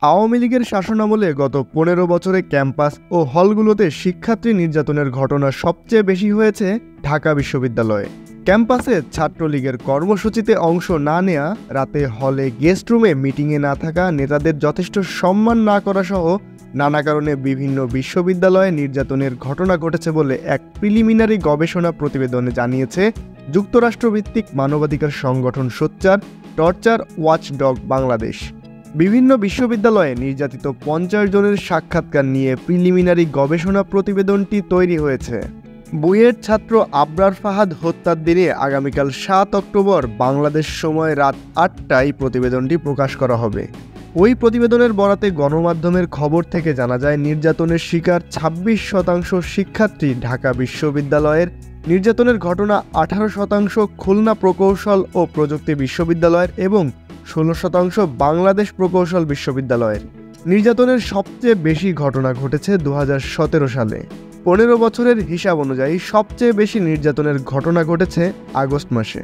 আওয়ামী লীগের শাসনামলে গত ১৫ বছরে ক্যাম্পাস ও হলগুলোতে শিক্ষার্থী নির্যাতনের ঘটনা সবচেয়ে বেশি হয়েছে ঢাকা বিশ্ববিদ্যালয়ে। ক্যাম্পাসে ছাত্রলীগের কর্মসূচিতে অংশ না নেওয়া, রাতে হলে গেস্ট রুমে মিটিংয়ে না থাকা, নেতাদের যথেষ্ট সম্মান না করা সহ নানা কারণে বিভিন্ন বিশ্ববিদ্যালয়ে নির্যাতনের ঘটনা ঘটেছে বলে এক প্রিলিমিনারি গবেষণা প্রতিবেদনে জানিয়েছে যুক্তরাষ্ট্রভিত্তিক মানবাধিকার সংগঠন সোচ্চার টর্চার ওয়াচডগ বাংলাদেশ। বিভিন্ন বিশ্ববিদ্যালয়ে নির্যাতিত ৫০ জনের সাক্ষাৎকার নিয়ে প্রিলিমিনারি গবেষণা প্রতিবেদনটি তৈরি হয়েছে। বুয়েট ছাত্র আবরার ফাহাদ হত্যার দিনে আগামীকাল ৭ অক্টোবর বাংলাদেশ সময় রাত ৮টায় প্রতিবেদনটি প্রকাশ করা হবে। ওই প্রতিবেদনের বরাতে গণমাধ্যমের খবর থেকে জানা যায়, নির্যাতনের শিকার ২৬% শিক্ষার্থী ঢাকা বিশ্ববিদ্যালয়ের, নির্যাতনের ঘটনা ১৮% খুলনা প্রকৌশল ও প্রযুক্তি বিশ্ববিদ্যালয়ের এবং ১৬% বাংলাদেশ প্রকৌশল বিশ্ববিদ্যালয়ের। নির্যাতনের সবচেয়ে বেশি ঘটনা ঘটেছে ২০১৭ সালে। ১৫ বছরের হিসাব অনুযায়ী সবচেয়ে বেশি নির্যাতনের ঘটনা ঘটেছে আগস্ট মাসে।